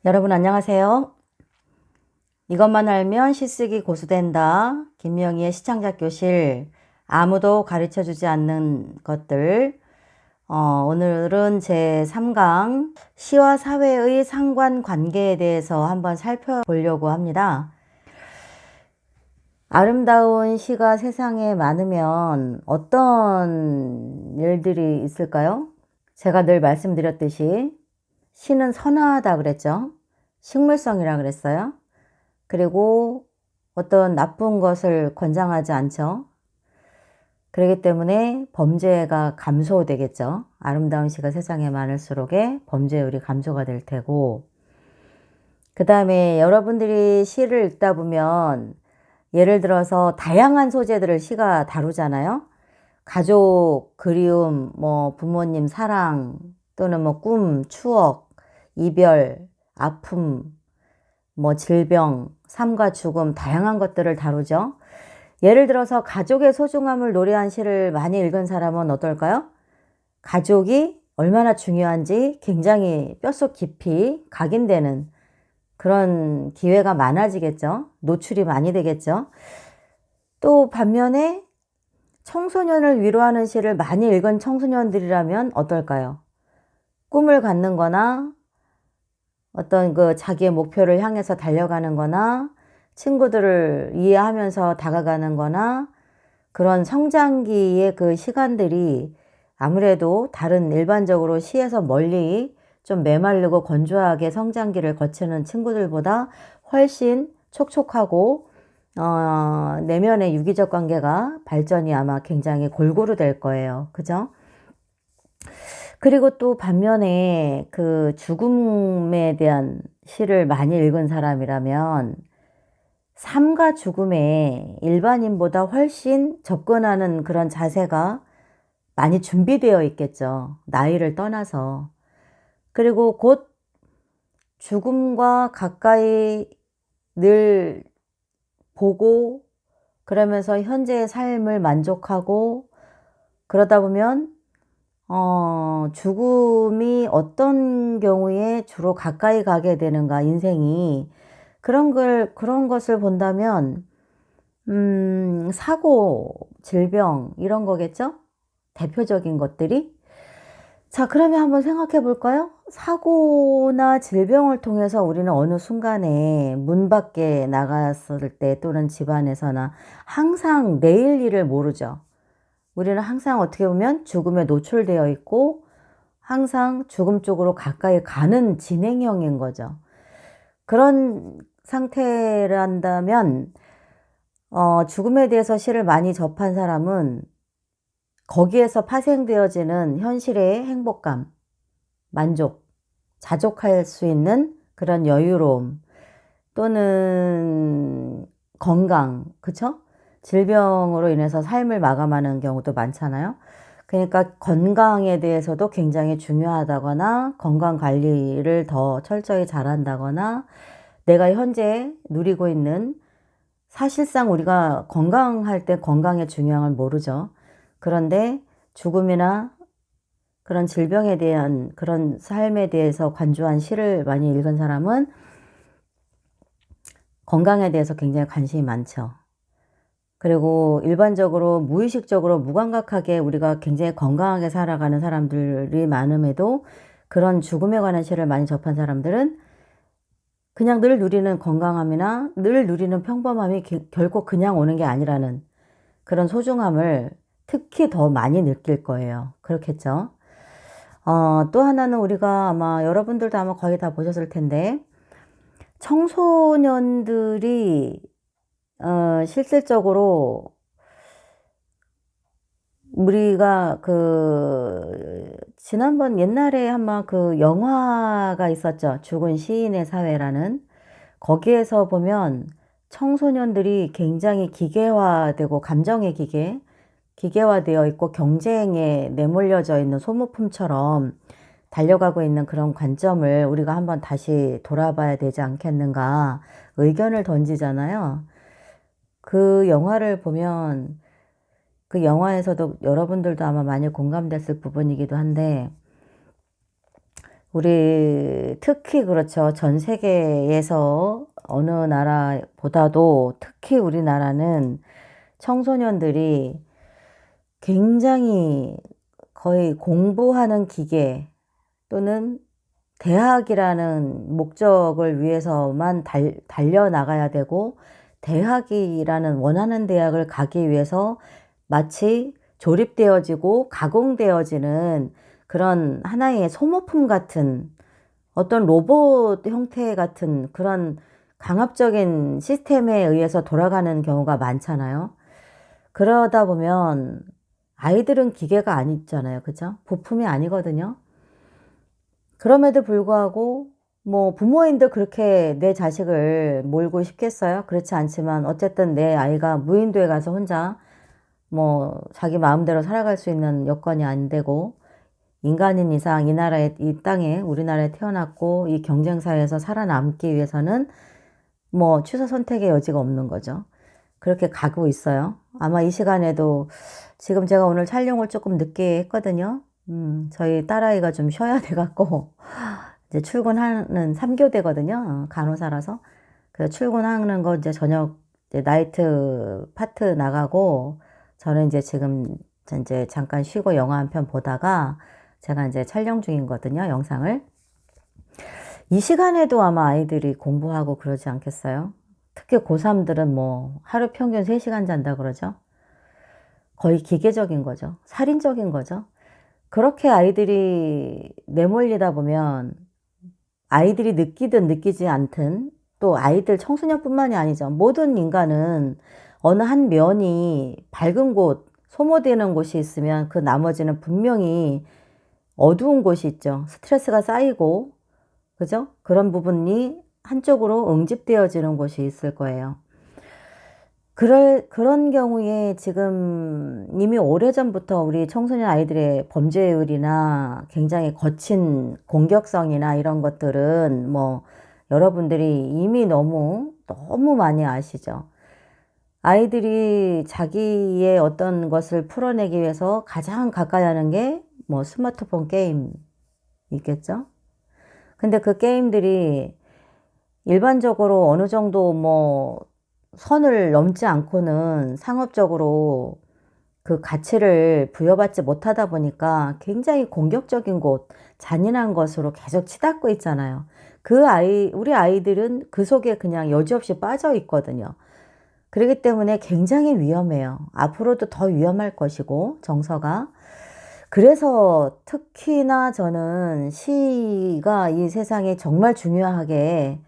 여러분 안녕하세요. 이것만 알면 시쓰기 고수된다. 김명희의 시창작 교실. 아무도 가르쳐주지 않는 것들. 오늘은 제 3강 시와 사회의 상관관계에 대해서 한번 살펴보려고 합니다. 아름다운 시가 세상에 많으면 어떤 일들이 있을까요? 제가 늘 말씀드렸듯이 시는 선하다 그랬죠. 식물성이라 그랬어요. 그리고 어떤 나쁜 것을 권장하지 않죠. 그렇기 때문에 범죄가 감소되겠죠. 아름다운 시가 세상에 많을수록에 범죄율이 감소가 될 테고, 그 다음에 여러분들이 시를 읽다 보면 예를 들어서 다양한 소재들을 시가 다루잖아요. 가족, 그리움, 부모님 사랑, 또는 꿈, 추억, 이별, 아픔, 질병, 삶과 죽음, 다양한 것들을 다루죠. 예를 들어서 가족의 소중함을 노래한 시를 많이 읽은 사람은 어떨까요? 가족이 얼마나 중요한지 굉장히 뼛속 깊이 각인되는 그런 기회가 많아지겠죠. 노출이 많이 되겠죠. 또 반면에 청소년을 위로하는 시를 많이 읽은 청소년들이라면 어떨까요? 꿈을 갖는 거나 어떤 자기의 목표를 향해서 달려가는 거나 친구들을 이해하면서 다가가는 거나 그런 성장기의 그 시간들이 아무래도 다른 일반적으로 시에서 멀리 좀 메마르고 건조하게 성장기를 거치는 친구들보다 훨씬 촉촉하고 내면의 유기적 관계가 발전이 아마 굉장히 골고루 될 거예요. 그죠? 그리고 또 반면에 그 죽음에 대한 시를 많이 읽은 사람이라면 삶과 죽음에 일반인보다 훨씬 접근하는 그런 자세가 많이 준비되어 있겠죠. 나이를 떠나서. 그리고 곧 죽음과 가까이 늘 보고 그러면서 현재의 삶을 만족하고 그러다 보면 죽음이 어떤 경우에 주로 가까이 가게 되는가, 인생이. 그런 것을 본다면, 사고, 질병, 이런 거겠죠? 대표적인 것들이. 자, 그러면 한번 생각해 볼까요? 사고나 질병을 통해서 우리는 어느 순간에 문 밖에 나갔을 때 또는 집안에서나 항상 내일 일을 모르죠. 우리는 항상 어떻게 보면 죽음에 노출되어 있고 항상 죽음 쪽으로 가까이 가는 진행형인 거죠. 그런 상태란다면 죽음에 대해서 시를 많이 접한 사람은 거기에서 파생되어지는 현실의 행복감, 만족, 자족할 수 있는 그런 여유로움 또는 건강, 그쵸? 질병으로 인해서 삶을 마감하는 경우도 많잖아요. 그러니까 건강에 대해서도 굉장히 중요하다거나 건강 관리를 더 철저히 잘한다거나 내가 현재 누리고 있는, 사실상 우리가 건강할 때 건강의 중요함을 모르죠. 그런데 죽음이나 그런 질병에 대한 그런 삶에 대해서 관조한 시를 많이 읽은 사람은 건강에 대해서 굉장히 관심이 많죠. 그리고 일반적으로 무의식적으로 무감각하게 우리가 굉장히 건강하게 살아가는 사람들이 많음에도 그런 죽음에 관한 시를 많이 접한 사람들은 그냥 늘 누리는 건강함이나 늘 누리는 평범함이 결코 그냥 오는 게 아니라는 그런 소중함을 특히 더 많이 느낄 거예요. 그렇겠죠? 또 하나는 우리가 아마 여러분들도 아마 거의 다 보셨을 텐데 청소년들이 실질적으로 우리가 지난번 옛날에 아마 영화가 있었죠. 죽은 시인의 사회라는. 거기에서 보면 청소년들이 굉장히 기계화되고 감정의 기계화되어 있고 경쟁에 내몰려져 있는 소모품처럼 달려가고 있는 그런 관점을 우리가 한번 다시 돌아봐야 되지 않겠는가 의견을 던지잖아요. 그 영화를 보면 그 영화에서도 여러분들도 아마 많이 공감됐을 부분이기도 한데 우리 특히 그렇죠. 전 세계에서 어느 나라보다도 특히 우리나라는 청소년들이 굉장히 거의 공부하는 기계 또는 대학이라는 목적을 위해서만 달려나가야 되고, 대학이라는 원하는 대학을 가기 위해서 마치 조립되어지고 가공되어지는 그런 하나의 소모품 같은 어떤 로봇 형태 같은 그런 강압적인 시스템에 의해서 돌아가는 경우가 많잖아요. 그러다 보면 아이들은 기계가 아니잖아요. 그죠? 부품이 아니거든요. 그럼에도 불구하고 뭐 부모인들 그렇게 내 자식을 몰고 싶겠어요? 그렇지 않지만 어쨌든 내 아이가 무인도에 가서 혼자 뭐 자기 마음대로 살아갈 수 있는 여건이 안 되고, 인간인 이상 이 나라에, 이 땅에, 우리나라에 태어났고 이 경쟁사회에서 살아남기 위해서는 뭐 취사 선택의 여지가 없는 거죠. 그렇게 가고 있어요. 아마 이 시간에도 지금 제가 오늘 촬영을 조금 늦게 했거든요. 저희 딸아이가 좀 쉬어야 돼갖고 이제 출근하는 3교대거든요. 간호사라서. 그래서 출근하는 거 이제 저녁 이제 나이트 파트 나가고, 저는 이제 지금 이제 잠깐 쉬고 영화 한 편 보다가 제가 이제 촬영 중이거든요. 영상을. 이 시간에도 아마 아이들이 공부하고 그러지 않겠어요? 특히 고3들은 뭐 하루 평균 3시간 잔다 그러죠. 거의 기계적인 거죠. 살인적인 거죠. 그렇게 아이들이 내몰리다 보면 아이들이 느끼든 느끼지 않든, 또 아이들 청소년뿐만이 아니죠. 모든 인간은 어느 한 면이 밝은 곳, 소모되는 곳이 있으면 그 나머지는 분명히 어두운 곳이 있죠. 스트레스가 쌓이고, 그죠? 그런 부분이 한쪽으로 응집되어지는 곳이 있을 거예요. 그런 경우에 지금 이미 오래전부터 우리 청소년 아이들의 범죄율이나 굉장히 거친 공격성이나 이런 것들은 뭐 여러분들이 이미 너무 많이 아시죠. 아이들이 자기의 어떤 것을 풀어내기 위해서 가장 가까이 하는 게 뭐 스마트폰 게임 있겠죠? 근데 그 게임들이 일반적으로 어느 정도 뭐 선을 넘지 않고는 상업적으로 그 가치를 부여받지 못하다 보니까 굉장히 공격적인 곳, 잔인한 것으로 계속 치닫고 있잖아요. 우리 아이들은 그 속에 그냥 여지없이 빠져 있거든요. 그렇기 때문에 굉장히 위험해요. 앞으로도 더 위험할 것이고, 정서가. 그래서 특히나 저는 시가 이 세상에 정말 중요하게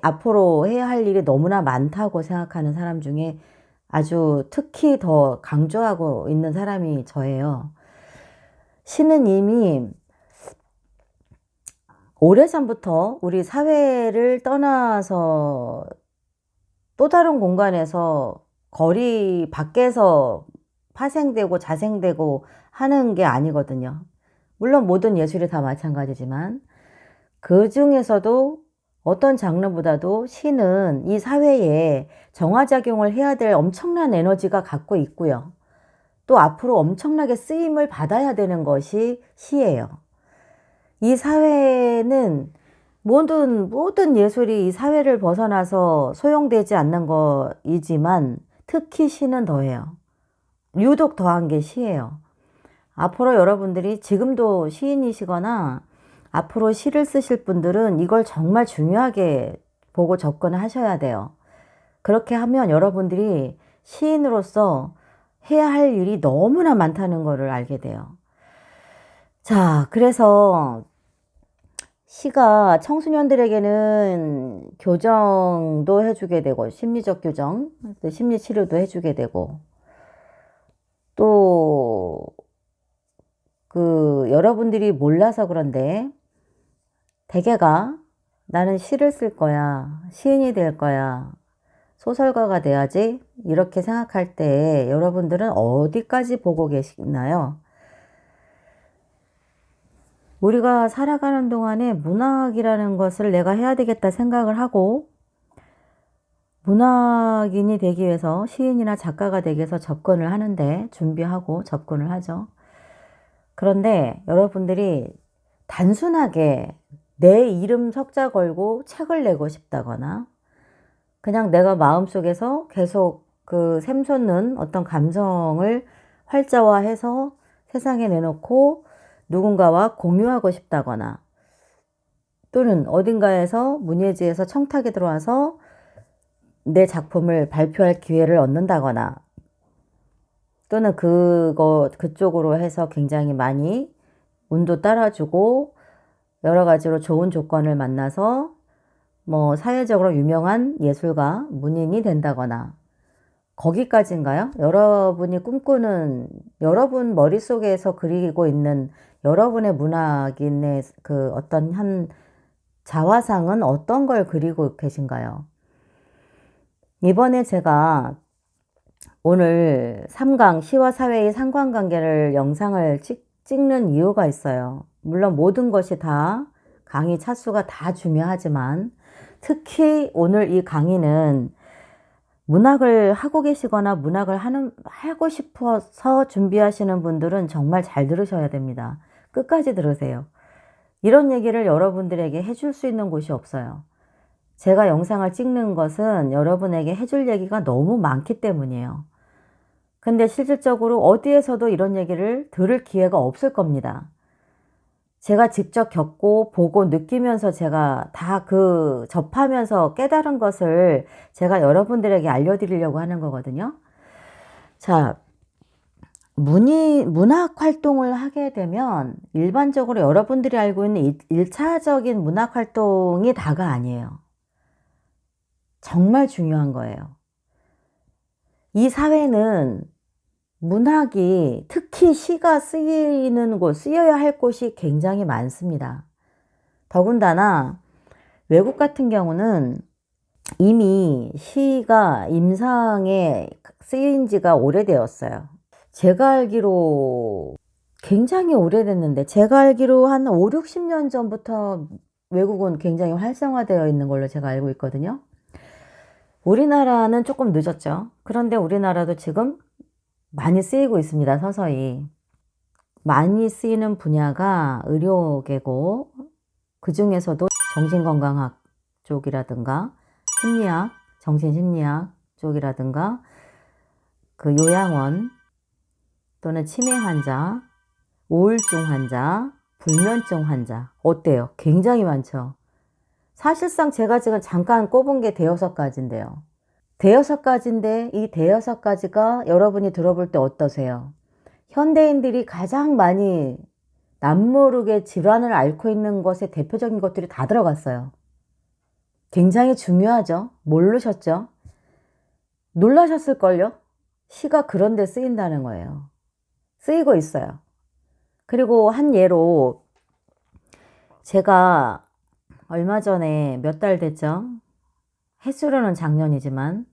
앞으로 해야 할 일이 너무나 많다고 생각하는 사람 중에 아주 특히 더 강조하고 있는 사람이 저예요. 시는 이미 오래전부터 우리 사회를 떠나서 또 다른 공간에서 거리 밖에서 파생되고 자생되고 하는 게 아니거든요. 물론 모든 예술이 다 마찬가지지만 그 중에서도 어떤 장르보다도 시는 이 사회에 정화작용을 해야 될 엄청난 에너지가 갖고 있고요. 또 앞으로 엄청나게 쓰임을 받아야 되는 것이 시예요. 이 사회는 모든 예술이 이 사회를 벗어나서 소용되지 않는 거이지만 특히 시는 더해요. 유독 더한 게 시예요. 앞으로 여러분들이 지금도 시인이시거나 앞으로 시를 쓰실 분들은 이걸 정말 중요하게 보고 접근하셔야 돼요. 그렇게 하면 여러분들이 시인으로서 해야 할 일이 너무나 많다는 것을 알게 돼요. 자, 그래서 시가 청소년들에게는 교정도 해주게 되고, 심리적 교정, 심리 치료도 해주게 되고, 또 여러분들이 몰라서 그런데 대개가 나는 시를 쓸 거야, 시인이 될 거야, 소설가가 돼야지 이렇게 생각할 때 여러분들은 어디까지 보고 계시나요? 우리가 살아가는 동안에 문학이라는 것을 내가 해야 되겠다 생각을 하고, 문학인이 되기 위해서, 시인이나 작가가 되기 위해서 접근을 하는데, 준비하고 접근을 하죠. 그런데 여러분들이 단순하게 내 이름 석자 걸고 책을 내고 싶다거나 그냥 내가 마음속에서 계속 그 샘솟는 어떤 감성을 활자화해서 세상에 내놓고 누군가와 공유하고 싶다거나 또는 어딘가에서 문예지에서 청탁이 들어와서 내 작품을 발표할 기회를 얻는다거나 또는 그쪽으로 해서 굉장히 많이 운도 따라주고 여러 가지로 좋은 조건을 만나서 뭐 사회적으로 유명한 예술가, 문인이 된다거나 거기까지인가요? 여러분이 꿈꾸는 여러분 머릿속에서 그리고 있는 여러분의 문학인의 그 어떤 한 자화상은 어떤 걸 그리고 계신가요? 이번에 제가 오늘 3강 시와 사회의 상관관계를 영상을 찍는 이유가 있어요. 물론 모든 것이 다 강의 차수가 다 중요하지만 특히 오늘 이 강의는 문학을 하고 계시거나 문학을 하고 싶어서 준비하시는 분들은 정말 잘 들으셔야 됩니다. 끝까지 들으세요. 이런 얘기를 여러분들에게 해줄 수 있는 곳이 없어요. 제가 영상을 찍는 것은 여러분에게 해줄 얘기가 너무 많기 때문이에요. 근데 실질적으로 어디에서도 이런 얘기를 들을 기회가 없을 겁니다. 제가 직접 겪고 보고 느끼면서 제가 다 접하면서 깨달은 것을 제가 여러분들에게 알려드리려고 하는 거거든요. 자, 문학 활동을 하게 되면 일반적으로 여러분들이 알고 있는 1차적인 문학 활동이 다가 아니에요. 정말 중요한 거예요. 이 사회는 문학이 특히 시가 쓰이는 곳, 쓰여야 할 곳이 굉장히 많습니다. 더군다나 외국 같은 경우는 이미 시가 임상에 쓰인 지가 오래되었어요. 제가 알기로 굉장히 오래됐는데 제가 알기로 한 5, 60년 전부터 외국은 굉장히 활성화되어 있는 걸로 제가 알고 있거든요. 우리나라는 조금 늦었죠. 그런데 우리나라도 지금 많이 쓰이고 있습니다. 서서히. 많이 쓰이는 분야가 의료계고 그 중에서도 정신건강학 쪽이라든가 심리학, 정신심리학 쪽이라든가 그 요양원 또는 치매 환자, 우울증 환자, 불면증 환자 어때요? 굉장히 많죠. 사실상 제가 지금 잠깐 꼽은 게 대여섯 가지인데요. 대여섯 가지인데 이 대여섯 가지가 여러분이 들어볼 때 어떠세요? 현대인들이 가장 많이 남모르게 질환을 앓고 있는 것의 대표적인 것들이 다 들어갔어요. 굉장히 중요하죠? 모르셨죠? 놀라셨을걸요? 시가 그런 데 쓰인다는 거예요. 쓰이고 있어요. 그리고 한 예로 제가 얼마 전에 몇 달 됐죠? 횟수로는 작년이지만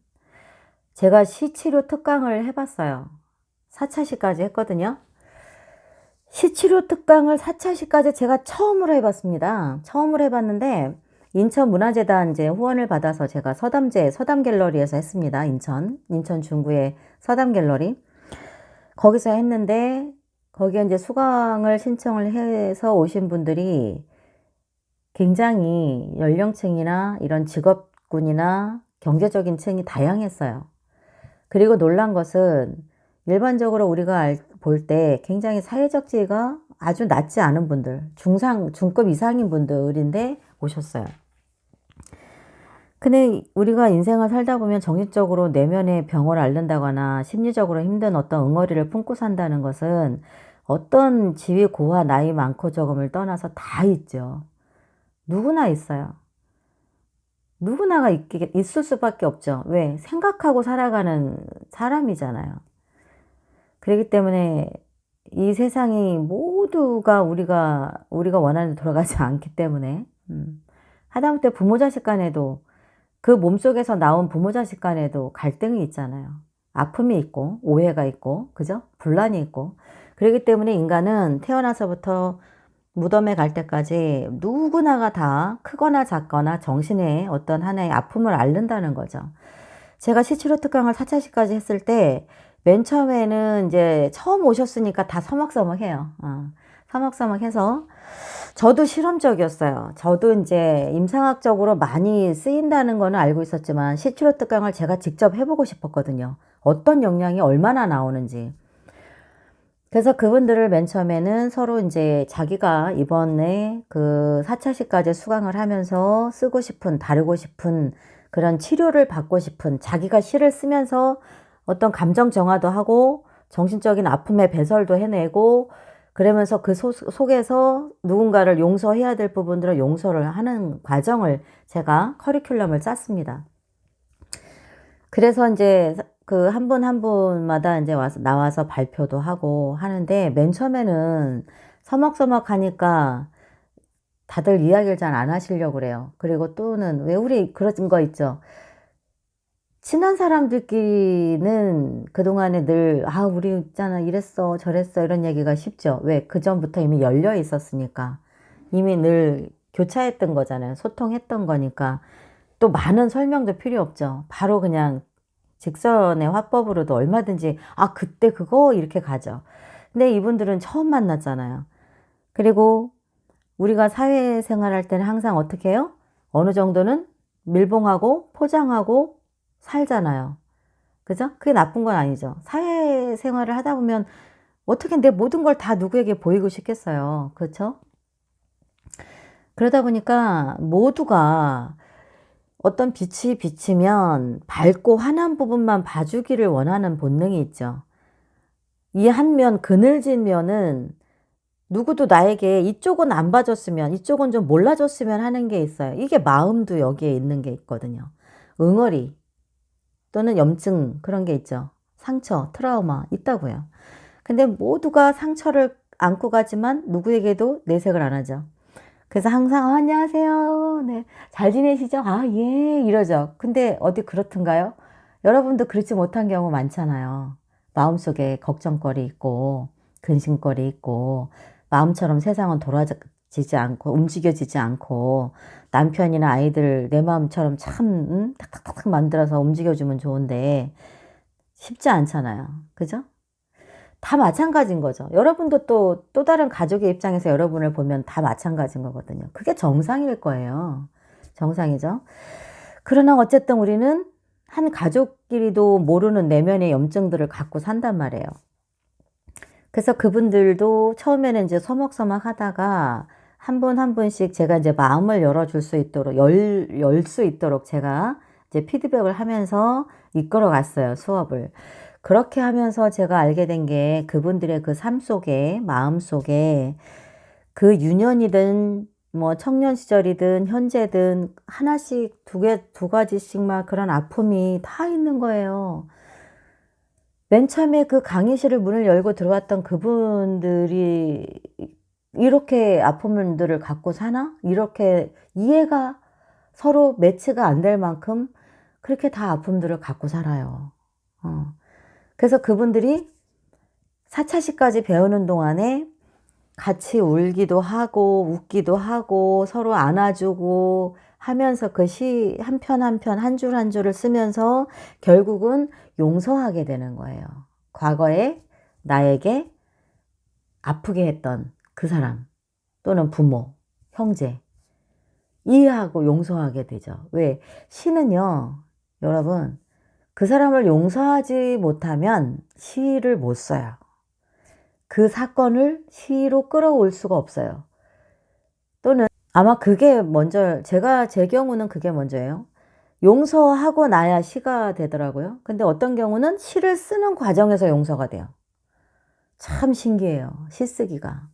제가 시치료 특강을 해봤어요. 4차시까지 했거든요. 시치료 특강을 4차시까지 제가 처음으로 해봤습니다. 처음으로 해봤는데 인천문화재단 이제 후원을 받아서 제가 서담갤러리에서 했습니다. 인천 중구의 서담갤러리. 거기서 했는데 거기에 이제 수강을 신청을 해서 오신 분들이 굉장히 연령층이나 이런 직업군이나 경제적인 층이 다양했어요. 그리고 놀란 것은 일반적으로 우리가 볼 때 굉장히 사회적 지위가 아주 낮지 않은 분들, 중급 이상인 분들인데 오셨어요. 근데 우리가 인생을 살다 보면 정신적으로 내면의 병을 앓는다거나 심리적으로 힘든 어떤 응어리를 품고 산다는 것은 어떤 지위 고하 나이 많고 적음을 떠나서 다 있죠. 누구나 있어요. 누구나가 있을 수밖에 없죠. 왜? 생각하고 살아가는 사람이잖아요. 그렇기 때문에 이 세상이 모두가 우리가 원하는 대로 돌아가지 않기 때문에 하다못해 부모 자식 간에도 그 몸속에서 나온 부모 자식 간에도 갈등이 있잖아요. 아픔이 있고 오해가 있고 그죠? 분란이 있고 그렇기 때문에 인간은 태어나서부터 무덤에 갈 때까지 누구나가 다 크거나 작거나 정신의 어떤 하나의 아픔을 앓는다는 거죠. 제가 시치료 특강을 4차시까지 했을 때 맨 처음에는 이제 처음 오셨으니까 다 서먹서먹해요. 서먹서먹해서 저도 실험적이었어요. 저도 이제 임상학적으로 많이 쓰인다는 거는 알고 있었지만 시치료 특강을 제가 직접 해보고 싶었거든요. 어떤 영양이 얼마나 나오는지. 그래서 그분들을 맨 처음에는 서로 이제 자기가 이번에 그 4차시까지 수강을 하면서 쓰고 싶은, 다루고 싶은 그런 치료를 받고 싶은 자기가 시를 쓰면서 어떤 감정 정화도 하고 정신적인 아픔의 배설도 해내고 그러면서 그 속에서 누군가를 용서해야 될 부분들을 용서를 하는 과정을 제가 커리큘럼을 짰습니다. 그래서 이제 그 한 분 한 분마다 이제 나와서 발표도 하고 하는데 맨 처음에는 서먹서먹 하니까 다들 이야기를 잘 안 하시려고 그래요. 그리고 또는 왜 우리 그런 거 있죠. 친한 사람들끼리는 그동안에 늘, 아, 우리 있잖아, 이랬어, 저랬어, 이런 얘기가 쉽죠. 왜? 그전부터 이미 열려 있었으니까. 이미 늘 교차했던 거잖아요. 소통했던 거니까. 또 많은 설명도 필요 없죠. 바로 그냥 직선의 화법으로도 얼마든지, 아, 그때 그거, 이렇게 가죠. 근데 이분들은 처음 만났잖아요. 그리고 우리가 사회생활 할 때는 항상 어떻게 해요? 어느 정도는 밀봉하고 포장하고 살잖아요. 그죠? 그게 나쁜 건 아니죠. 사회생활을 하다 보면 어떻게 내 모든 걸 다 누구에게 보이고 싶겠어요. 그렇죠? 그러다 보니까 모두가 어떤 빛이 비치면 밝고 환한 부분만 봐주기를 원하는 본능이 있죠. 이 한 면, 그늘진 면은 누구도 나에게 이쪽은 안 봐줬으면, 이쪽은 좀 몰라줬으면 하는 게 있어요. 이게 마음도 여기에 있는 게 있거든요. 응어리 또는 염증 그런 게 있죠. 상처, 트라우마 있다고요. 근데 모두가 상처를 안고 가지만 누구에게도 내색을 안 하죠. 그래서 항상 안녕하세요. 네. 잘 지내시죠? 아, 예. 이러죠. 근데 어디 그렇던가요? 여러분도 그렇지 못한 경우 많잖아요. 마음속에 걱정거리 있고 근심거리 있고 마음처럼 세상은 돌아지지 않고 움직여지지 않고 남편이나 아이들 내 마음처럼 참 탁탁탁탁 만들어서 움직여주면 좋은데 쉽지 않잖아요. 그죠? 다 마찬가지인 거죠. 여러분도 또 다른 가족의 입장에서 여러분을 보면 다 마찬가지인 거거든요. 그게 정상일 거예요. 정상이죠. 그러나 어쨌든 우리는 한 가족끼리도 모르는 내면의 염증들을 갖고 산단 말이에요. 그래서 그분들도 처음에는 이제 서먹서먹 하다가 한 분 한 분씩 제가 이제 마음을 열어줄 수 있도록, 열 수 있도록 제가 이제 피드백을 하면서 이끌어 갔어요, 수업을. 그렇게 하면서 제가 알게 된 게 그분들의 그 삶 속에, 마음 속에 그 유년이든 뭐 청년 시절이든 현재든 하나씩 두 가지씩 막 그런 아픔이 다 있는 거예요. 맨 처음에 그 강의실을 문을 열고 들어왔던 그분들이 이렇게 아픔들을 갖고 사나? 이렇게 이해가 서로 매치가 안 될 만큼 그렇게 다 아픔들을 갖고 살아요. 그래서 그분들이 4차시까지 배우는 동안에 같이 울기도 하고 웃기도 하고 서로 안아주고 하면서 그 시 한 편 한 편 한 줄 한 줄을 쓰면서 결국은 용서하게 되는 거예요. 과거에 나에게 아프게 했던 그 사람 또는 부모, 형제 이해하고 용서하게 되죠. 왜? 시는요, 여러분, 그 사람을 용서하지 못하면 시를 못 써요. 그 사건을 시로 끌어올 수가 없어요. 또는 아마 그게 먼저, 제 경우는 그게 먼저예요. 용서하고 나야 시가 되더라고요. 근데 어떤 경우는 시를 쓰는 과정에서 용서가 돼요. 참 신기해요. 시 쓰기가.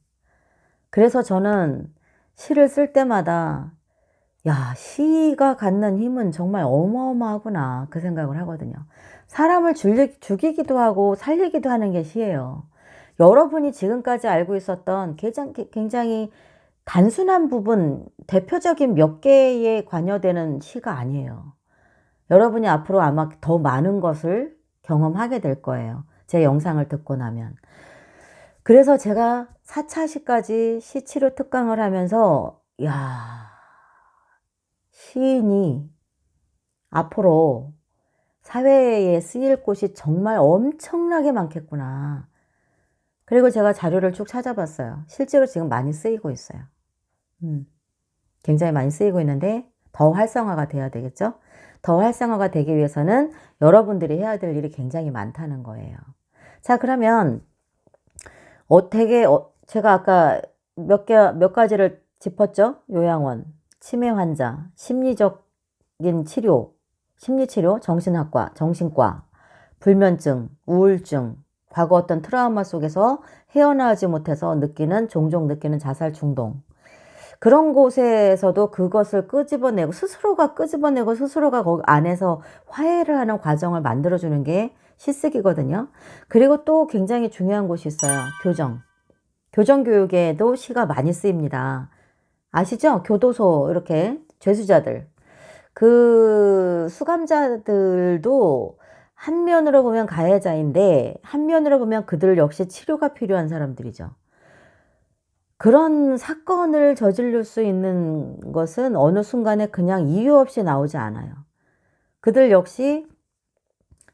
그래서 저는 시를 쓸 때마다 야, 시가 갖는 힘은 정말 어마어마하구나 그 생각을 하거든요. 사람을 죽이기도 하고 살리기도 하는 게 시예요. 여러분이 지금까지 알고 있었던 굉장히 단순한 부분, 대표적인 몇 개에 관여되는 시가 아니에요. 여러분이 앞으로 아마 더 많은 것을 경험하게 될 거예요. 제 영상을 듣고 나면. 그래서 제가 4차 시까지 시치료 특강을 하면서 야, 시인이 앞으로 사회에 쓰일 곳이 정말 엄청나게 많겠구나. 그리고 제가 자료를 쭉 찾아봤어요. 실제로 지금 많이 쓰이고 있어요. 굉장히 많이 쓰이고 있는데 더 활성화가 돼야 되겠죠? 더 활성화가 되기 위해서는 여러분들이 해야 될 일이 굉장히 많다는 거예요. 자, 그러면 제가 아까 몇 가지를 짚었죠? 요양원, 치매 환자, 심리적인 치료, 심리치료, 정신학과, 정신과, 불면증, 우울증, 과거 어떤 트라우마 속에서 헤어나오지 못해서 종종 느끼는 자살 충동. 그런 곳에서도 그것을 끄집어내고 스스로가 거기 안에서 화해를 하는 과정을 만들어주는 게 시쓰기거든요. 그리고 또 굉장히 중요한 곳이 있어요. 교정교육에도 시가 많이 쓰입니다. 아시죠? 교도소 이렇게 죄수자들. 그 수감자들도 한면으로 보면 가해자인데 한면으로 보면 그들 역시 치료가 필요한 사람들이죠. 그런 사건을 저지를 수 있는 것은 어느 순간에 그냥 이유 없이 나오지 않아요. 그들 역시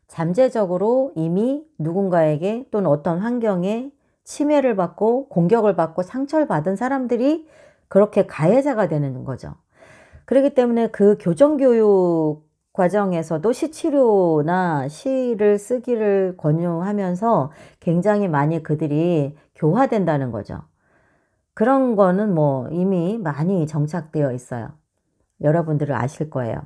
잠재적으로 이미 누군가에게 또는 어떤 환경에 침해를 받고 공격을 받고 상처를 받은 사람들이 그렇게 가해자가 되는 거죠. 그렇기 때문에 그 교정교육 과정에서도 시치료나 시를 쓰기를 권유하면서 굉장히 많이 그들이 교화된다는 거죠. 그런 거는 뭐 이미 많이 정착되어 있어요. 여러분들은 아실 거예요.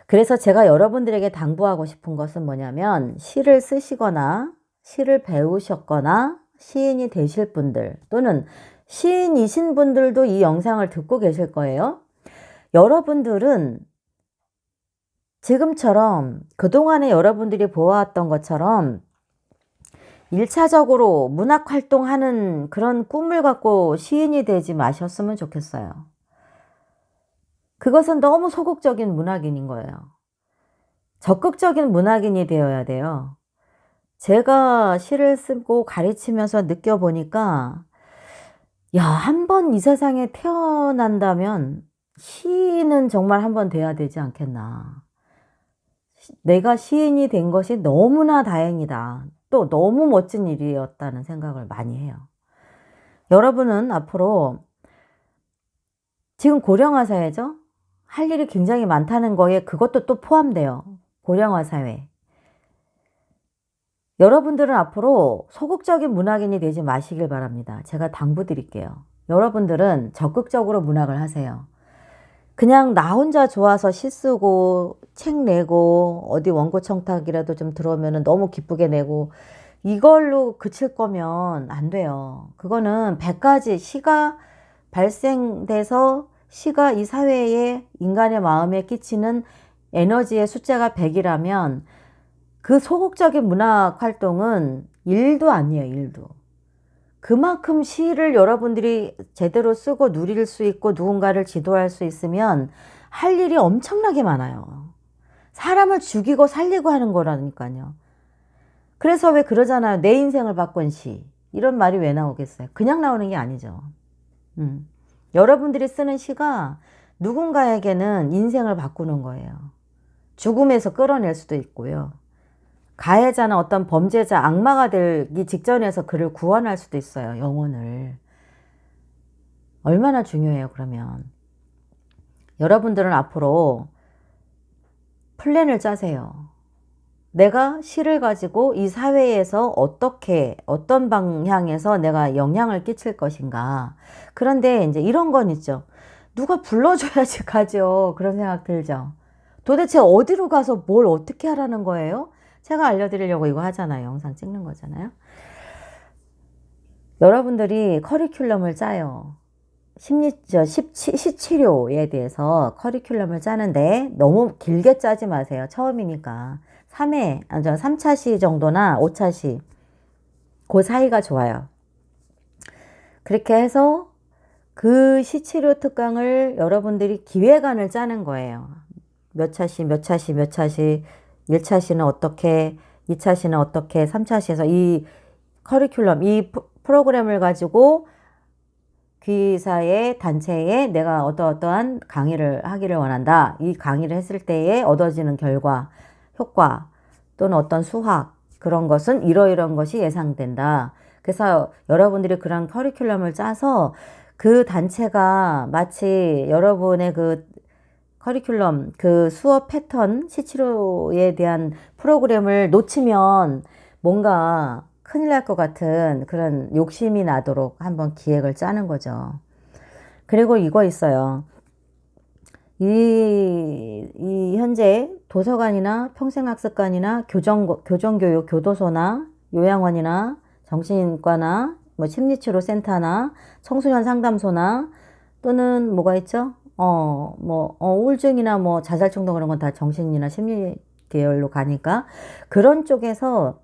그래서 제가 여러분들에게 당부하고 싶은 것은 뭐냐면 시를 쓰시거나 시를 배우셨거나 시인이 되실 분들 또는 시인이신 분들도 이 영상을 듣고 계실 거예요. 여러분들은 지금처럼 그동안에 여러분들이 보아왔던 것처럼 1차적으로 문학 활동하는 그런 꿈을 갖고 시인이 되지 마셨으면 좋겠어요. 그것은 너무 소극적인 문학인인 거예요. 적극적인 문학인이 되어야 돼요. 제가 시를 쓰고 가르치면서 느껴보니까 한 번 이 세상에 태어난다면 시인은 정말 한 번 돼야 되지 않겠나. 내가 시인이 된 것이 너무나 다행이다. 또 너무 멋진 일이었다는 생각을 많이 해요. 여러분은 앞으로 지금 고령화 사회죠? 할 일이 굉장히 많다는 거에 그것도 또 포함돼요. 고령화 사회. 여러분들은 앞으로 소극적인 문학인이 되지 마시길 바랍니다. 제가 당부드릴게요. 여러분들은 적극적으로 문학을 하세요. 그냥 나 혼자 좋아서 시 쓰고 책 내고 어디 원고 청탁이라도 좀 들어오면 너무 기쁘게 내고 이걸로 그칠 거면 안 돼요. 그거는 100가지 시가 발생돼서 시가 이 사회에 인간의 마음에 끼치는 에너지의 숫자가 100이라면 그 소극적인 문학 활동은 1도 아니에요. 1도. 그만큼 시를 여러분들이 제대로 쓰고 누릴 수 있고 누군가를 지도할 수 있으면 할 일이 엄청나게 많아요. 사람을 죽이고 살리고 하는 거라니까요. 그래서 왜 그러잖아요. 내 인생을 바꾼 시. 이런 말이 왜 나오겠어요? 그냥 나오는 게 아니죠. 여러분들이 쓰는 시가 누군가에게는 인생을 바꾸는 거예요. 죽음에서 끌어낼 수도 있고요. 가해자나 어떤 범죄자, 악마가 되기 직전에서 그를 구원할 수도 있어요. 영혼을. 얼마나 중요해요, 그러면. 여러분들은 앞으로 플랜을 짜세요. 내가 시를 가지고 이 사회에서 어떤 방향에서 내가 영향을 끼칠 것인가. 그런데 이제 이런 건 있죠. 누가 불러줘야지 가죠. 그런 생각 들죠. 도대체 어디로 가서 뭘 어떻게 하라는 거예요? 제가 알려드리려고 이거 하잖아요. 영상 찍는 거잖아요. 여러분들이 커리큘럼을 짜요. 시치료에 대해서 커리큘럼을 짜는데 너무 길게 짜지 마세요. 처음이니까. 3차 시 정도나 5차 시. 그 사이가 좋아요. 그렇게 해서 그 시치료 특강을 여러분들이 기획안을 짜는 거예요. 몇 차 시, 몇 차 시, 몇 차 시, 1차 시는 어떻게, 2차 시는 어떻게, 3차 시에서 이 커리큘럼, 이 프로그램을 가지고 귀사의 단체에 내가 어떠한 강의를 하기를 원한다. 이 강의를 했을 때에 얻어지는 결과, 효과 또는 어떤 수학 그런 것은 이러이러한 것이 예상된다. 그래서 여러분들이 그런 커리큘럼을 짜서 그 단체가 마치 여러분의 그 커리큘럼, 그 수업 패턴, 시치료에 대한 프로그램을 놓치면 뭔가 큰일 날 것 같은 그런 욕심이 나도록 한번 기획을 짜는 거죠. 그리고 이거 있어요. 이 현재 도서관이나 평생학습관이나 교정교육 교도소나 요양원이나 정신과나 뭐 심리치료 센터나 청소년 상담소나 또는 뭐가 있죠? 우울증이나 뭐 자살衝動 그런 건 다 정신이나 심리 계열로 가니까 그런 쪽에서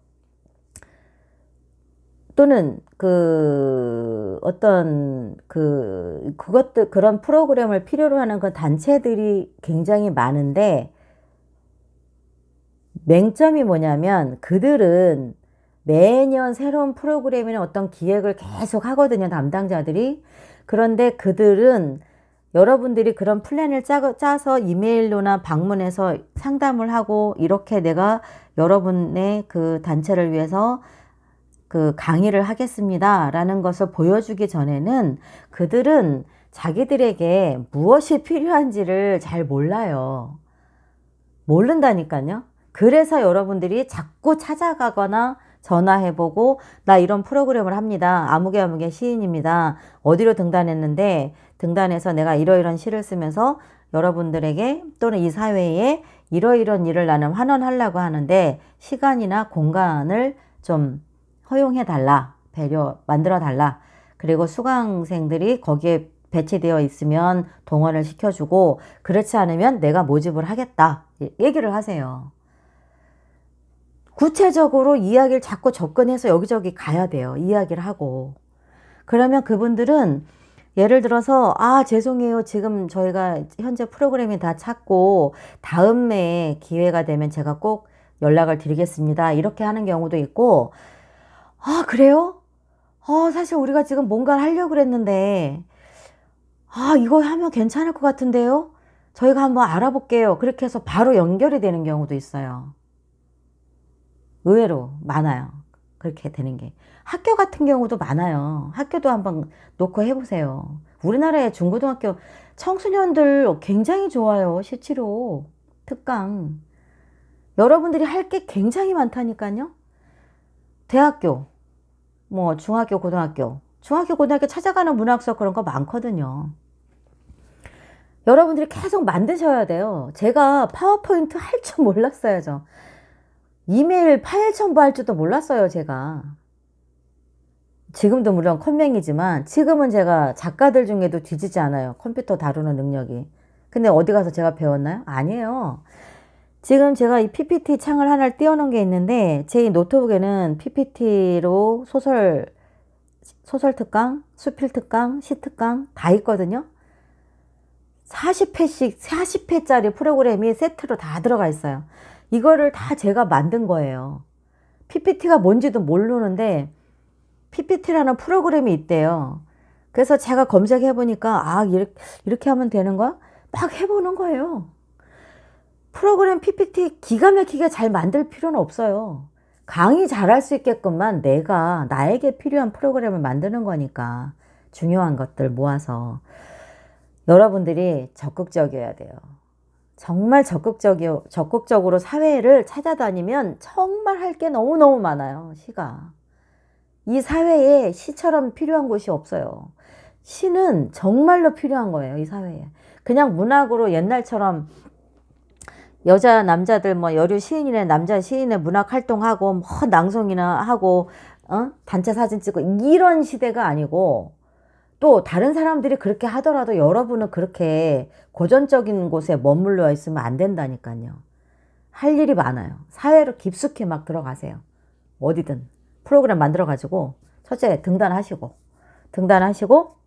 또는 그런 프로그램을 필요로 하는 그 단체들이 굉장히 많은데 맹점이 뭐냐면 그들은 매년 새로운 프로그램이나 어떤 기획을 계속 하거든요, 담당자들이. 그런데 그들은 여러분들이 그런 플랜을 짜서 이메일로나 방문해서 상담을 하고 이렇게 내가 여러분의 그 단체를 위해서 그 강의를 하겠습니다 라는 것을 보여주기 전에는 그들은 자기들에게 무엇이 필요한지를 잘 몰라요. 모른다니까요. 그래서 여러분들이 자꾸 찾아가거나 전화해보고 나 이런 프로그램을 합니다. 아무개 시인입니다. 어디로 등단했는데 등단해서 내가 이러이런 시를 쓰면서 여러분들에게 또는 이 사회에 이러이런 일을 나는 환원하려고 하는데 시간이나 공간을 좀 허용해달라. 만들어달라. 그리고 수강생들이 거기에 배치되어 있으면 동원을 시켜주고 그렇지 않으면 내가 모집을 하겠다. 얘기를 하세요. 구체적으로 이야기를 자꾸 접근해서 여기저기 가야 돼요. 이야기를 하고. 그러면 그분들은 예를 들어서 죄송해요. 지금 저희가 현재 프로그램이 다 찼고 다음에 기회가 되면 제가 꼭 연락을 드리겠습니다. 이렇게 하는 경우도 있고 그래요? 사실 우리가 지금 뭔가를 하려고 그랬는데 이거 하면 괜찮을 것 같은데요? 저희가 한번 알아볼게요. 그렇게 해서 바로 연결이 되는 경우도 있어요. 의외로 많아요. 그렇게 되는 게. 학교 같은 경우도 많아요. 학교도 한번 놓고 해보세요. 우리나라의 중고등학교 청소년들 굉장히 좋아요. 실치료, 특강. 여러분들이 할 게 굉장히 많다니까요. 대학교, 뭐 중학교, 고등학교 찾아가는 문학 수업 그런 거 많거든요. 여러분들이 계속 만드셔야 돼요. 제가 파워포인트 할 줄 몰랐어요. 저 이메일 파일 첨부할 줄도 몰랐어요. 제가 지금도 물론 컴맹이지만 지금은 제가 작가들 중에도 뒤지지 않아요. 컴퓨터 다루는 능력이. 근데 어디 가서 제가 배웠나요? 아니에요. 지금 제가 이 PPT 창을 하나를 띄워놓은 게 있는데 제 노트북에는 PPT로 소설 특강, 수필 특강, 시 특강 다 있거든요. 40회씩 40회짜리 프로그램이 세트로 다 들어가 있어요. 이거를 다 제가 만든 거예요. PPT가 뭔지도 모르는데 PPT라는 프로그램이 있대요. 그래서 제가 검색해 보니까 이렇게 하면 되는 거야? 막 해보는 거예요. 프로그램 PPT 기가 막히게 잘 만들 필요는 없어요. 강의 잘할 수 있게끔만 내가 나에게 필요한 프로그램을 만드는 거니까 중요한 것들 모아서 여러분들이 적극적이어야 돼요. 정말 적극적으로 사회를 찾아다니면 정말 할 게 너무너무 많아요. 시가. 이 사회에 시처럼 필요한 곳이 없어요. 시는 정말로 필요한 거예요. 이 사회에. 그냥 문학으로 옛날처럼 여자 남자들 뭐 여류 시인이나 남자 시인의 문학 활동하고 뭐 낭송이나 하고 단체 사진 찍고 이런 시대가 아니고 또 다른 사람들이 그렇게 하더라도 여러분은 그렇게 고전적인 곳에 머물러 있으면 안 된다니까요. 할 일이 많아요. 사회로 깊숙이 막 들어가세요. 어디든 프로그램 만들어 가지고 첫째 등단하시고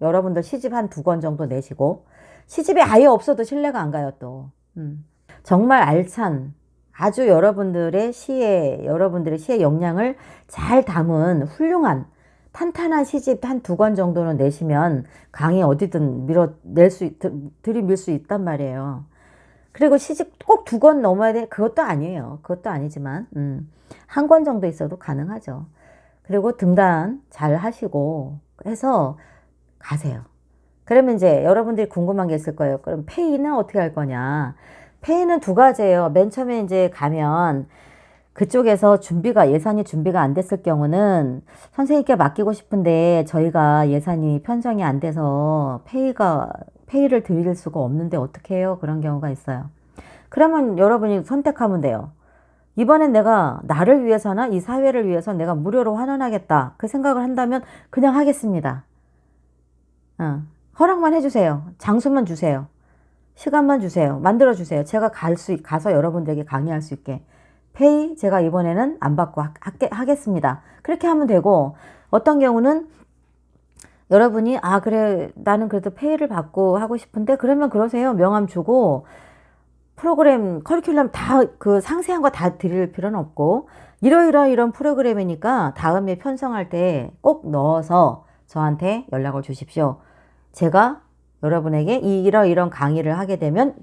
여러분들 시집 한 2권 정도 내시고 시집이 아예 없어도 신뢰가 안 가요 또. 정말 알찬 아주 여러분들의 시의 역량을 잘 담은 훌륭한 탄탄한 시집 한 2권 정도는 내시면 강의 어디든 들이밀 수 있단 말이에요. 그리고 시집 꼭 2권 넘어야 돼? 그것도 아니에요. 그것도 아니지만 한 권 정도 있어도 가능하죠. 그리고 등단 잘 하시고 해서 가세요. 그러면 이제 여러분들이 궁금한 게 있을 거예요. 그럼 페이는 어떻게 할 거냐? 페이는 두 가지예요. 맨 처음에 이제 가면 그쪽에서 예산이 준비가 안 됐을 경우는 선생님께 맡기고 싶은데 저희가 예산이 편성이 안 돼서 페이를 드릴 수가 없는데 어떻게 해요? 그런 경우가 있어요. 그러면 여러분이 선택하면 돼요. 이번엔 내가 나를 위해서나 이 사회를 위해서 내가 무료로 환원하겠다. 그 생각을 한다면 그냥 하겠습니다. 허락만 해주세요. 장소만 주세요. 시간만 주세요. 만들어주세요. 제가 가서 여러분들에게 강의할 수 있게. 페이 제가 이번에는 안 받고 하겠습니다. 그렇게 하면 되고, 어떤 경우는 여러분이 그래 나는 그래도 페이를 받고 하고 싶은데 그러면 그러세요. 명함 주고 프로그램 커리큘럼 다 그 상세한 거 다 드릴 필요는 없고, 이런 프로그램이니까 다음에 편성할 때 꼭 넣어서 저한테 연락을 주십시오. 제가 여러분에게 이런 강의를 하게 되면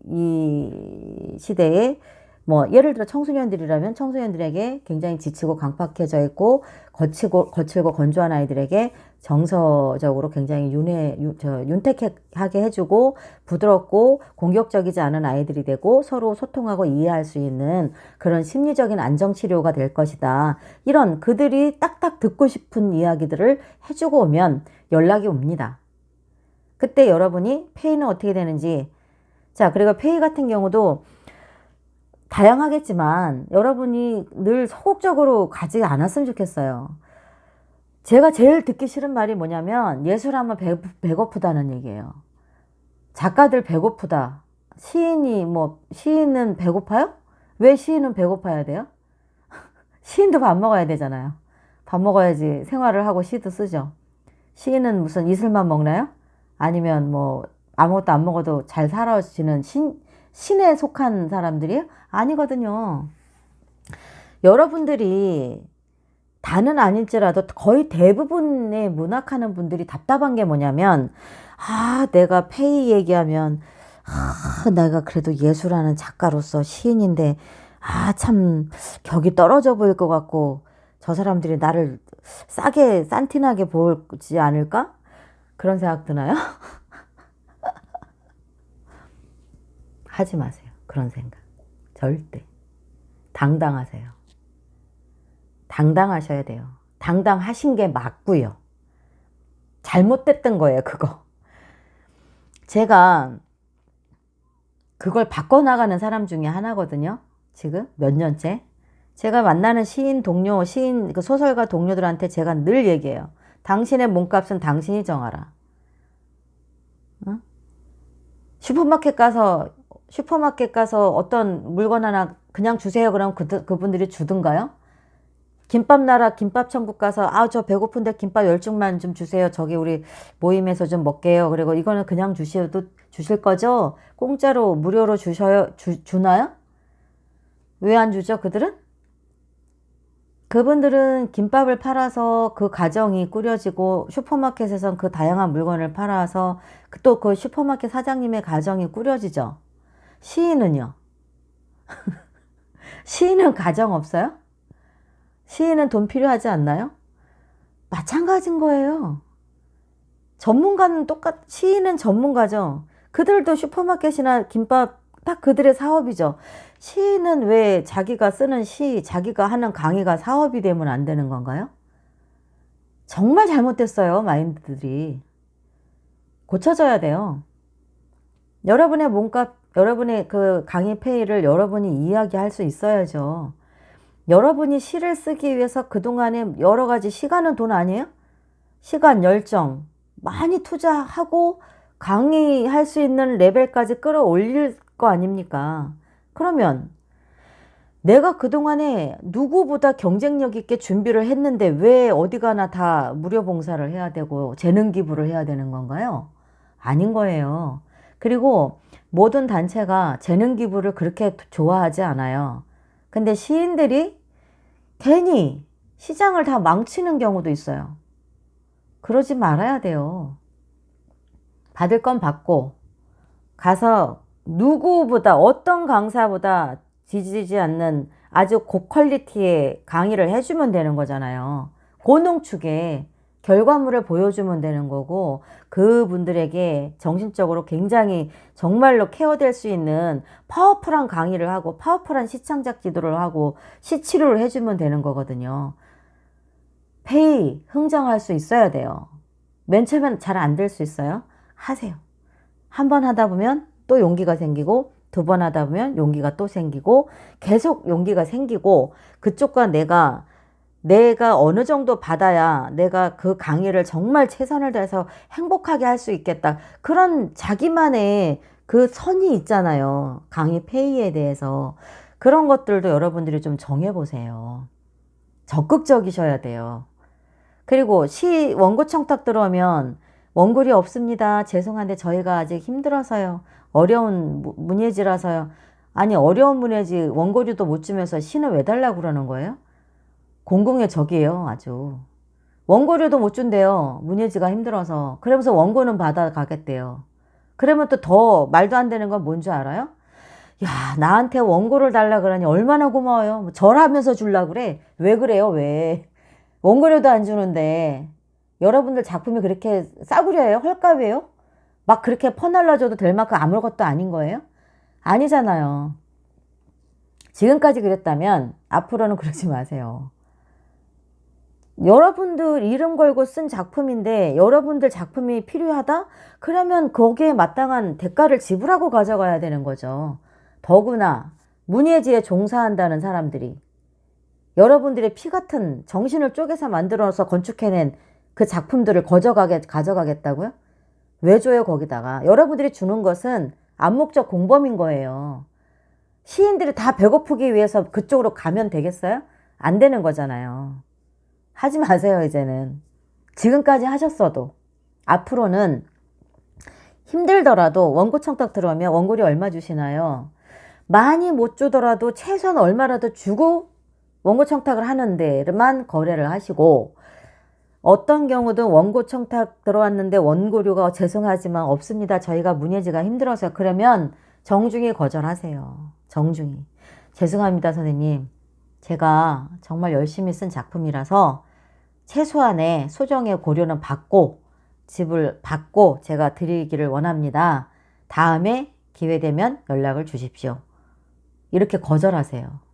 이 시대에 뭐 예를 들어 청소년들이라면 청소년들에게 굉장히 지치고 강팍해져 있고 거칠고 건조한 아이들에게 정서적으로 굉장히 윤택하게 해주고 부드럽고 공격적이지 않은 아이들이 되고 서로 소통하고 이해할 수 있는 그런 심리적인 안정치료가 될 것이다. 이런 그들이 딱딱 듣고 싶은 이야기들을 해주고 오면 연락이 옵니다. 그때 여러분이 페이는 어떻게 되는지, 자, 그리고 페이 같은 경우도 다양하겠지만 여러분이 늘 소극적으로 가지 않았으면 좋겠어요. 제가 제일 듣기 싫은 말이 뭐냐면 예술하면 배고프다는 얘기예요. 작가들 배고프다. 시인은 배고파요? 왜 시인은 배고파야 돼요? 시인도 밥 먹어야 되잖아요. 밥 먹어야지 생활을 하고 시도 쓰죠. 시인은 무슨 이슬만 먹나요? 아니면 뭐 아무것도 안 먹어도 잘 살아지는 신에 속한 사람들이에요? 아니거든요. 여러분들이 다는 아닐지라도 거의 대부분의 문학하는 분들이 답답한 게 뭐냐면, 내가 페이 얘기하면 내가 그래도 예술하는 작가로서 시인인데 참 격이 떨어져 보일 것 같고 저 사람들이 나를 싼티나게 보지 않을까? 그런 생각 드나요? 하지 마세요. 그런 생각. 절대. 당당하세요. 당당하셔야 돼요. 당당하신 게 맞고요. 잘못됐던 거예요, 그거. 제가 그걸 바꿔나가는 사람 중에 하나거든요. 지금 몇 년째. 제가 만나는 그 소설가 동료들한테 제가 늘 얘기해요. 당신의 몸값은 당신이 정하라. 응? 슈퍼마켓 가서 어떤 물건 하나 그냥 주세요. 그럼 그분들이 주든가요? 김밥 나라 김밥 천국 가서 저 배고픈데 김밥 10중만 좀 주세요. 저기 우리 모임에서 좀 먹게요. 그리고 이거는 그냥 주셔도 주실 거죠? 공짜로 무료로 주나요? 왜 안 주죠? 그분들은 김밥을 팔아서 그 가정이 꾸려지고 슈퍼마켓에선 그 다양한 물건을 팔아서 또 그 슈퍼마켓 사장님의 가정이 꾸려지죠. 시인은요? 시인은 가정 없어요? 시인은 돈 필요하지 않나요? 마찬가지인 거예요. 시인은 전문가죠. 그들도 슈퍼마켓이나 김밥 딱 그들의 사업이죠. 시인은 왜 자기가 쓰는 자기가 하는 강의가 사업이 되면 안 되는 건가요? 정말 잘못됐어요, 마인드들이. 고쳐져야 돼요. 여러분의 몸값, 여러분의 그 강의 페이를 여러분이 이야기할 수 있어야죠. 여러분이 시를 쓰기 위해서 그동안에 여러 가지 시간은 돈 아니에요? 시간, 열정 많이 투자하고 강의할 수 있는 레벨까지 끌어올릴 거 아닙니까? 그러면 내가 그동안에 누구보다 경쟁력 있게 준비를 했는데 왜 어디 가나 다 무료 봉사를 해야 되고 재능 기부를 해야 되는 건가요? 아닌 거예요. 그리고 모든 단체가 재능 기부를 그렇게 좋아하지 않아요. 근데 시인들이 괜히 시장을 다 망치는 경우도 있어요. 그러지 말아야 돼요. 받을 건 받고 가서 누구보다 어떤 강사보다 지지지 않는 아주 고퀄리티의 강의를 해주면 되는 거잖아요. 고농축에 결과물을 보여주면 되는 거고, 그분들에게 정신적으로 굉장히 정말로 케어될 수 있는 파워풀한 강의를 하고 파워풀한 시창작 지도를 하고 시치료를 해주면 되는 거거든요. 페이 흥정할 수 있어야 돼요. 맨 처음엔 잘 안 될 수 있어요. 하세요. 한 번 하다 보면 또 용기가 생기고, 두 번 하다 보면 용기가 또 생기고, 계속 용기가 생기고, 그쪽과 내가 어느 정도 받아야 내가 그 강의를 정말 최선을 다해서 행복하게 할 수 있겠다. 그런 자기만의 그 선이 있잖아요. 강의 페이에 대해서. 그런 것들도 여러분들이 좀 정해보세요. 적극적이셔야 돼요. 그리고 원고 청탁 들어오면 원고료 없습니다. 죄송한데 저희가 아직 힘들어서요. 어려운 문예지라서요. 아니, 어려운 문예지 원고료도 못 주면서 시는 왜 달라고 그러는 거예요? 공공의 적이에요. 아주. 원고료도 못 준대요. 문예지가 힘들어서. 그러면서 원고는 받아가겠대요. 그러면 또 더 말도 안 되는 건 뭔지 알아요? 야, 나한테 원고를 달라 그러니 얼마나 고마워요. 뭐 절하면서 줄라 그래. 왜 그래요? 왜? 원고료도 안 주는데 여러분들 작품이 그렇게 싸구려예요? 헐값이에요? 막 그렇게 퍼날라줘도 될 만큼 아무것도 아닌 거예요? 아니잖아요. 지금까지 그랬다면 앞으로는 그러지 마세요. 여러분들 이름 걸고 쓴 작품인데 여러분들 작품이 필요하다? 그러면 거기에 마땅한 대가를 지불하고 가져가야 되는 거죠. 더구나 문예지에 종사한다는 사람들이 여러분들의 피 같은 정신을 쪼개서 만들어서 건축해낸 그 작품들을 가져가겠다고요? 왜 줘요, 거기다가? 여러분들이 주는 것은 암묵적 공범인 거예요. 시인들이 다 배고프기 위해서 그쪽으로 가면 되겠어요? 안 되는 거잖아요. 하지 마세요, 이제는. 지금까지 하셨어도. 앞으로는 힘들더라도 원고 청탁 들어오면 원고료 얼마 주시나요? 많이 못 주더라도 최소한 얼마라도 주고 원고 청탁을 하는 데만 거래를 하시고, 어떤 경우든 원고 청탁 들어왔는데 원고료가 죄송하지만 없습니다. 저희가 문예지가 힘들어서. 그러면 정중히 거절하세요. 정중히. 죄송합니다, 선생님. 제가 정말 열심히 쓴 작품이라서 최소한의 소정의 고려는 받고 집을 받고 제가 드리기를 원합니다. 다음에 기회되면 연락을 주십시오. 이렇게 거절하세요.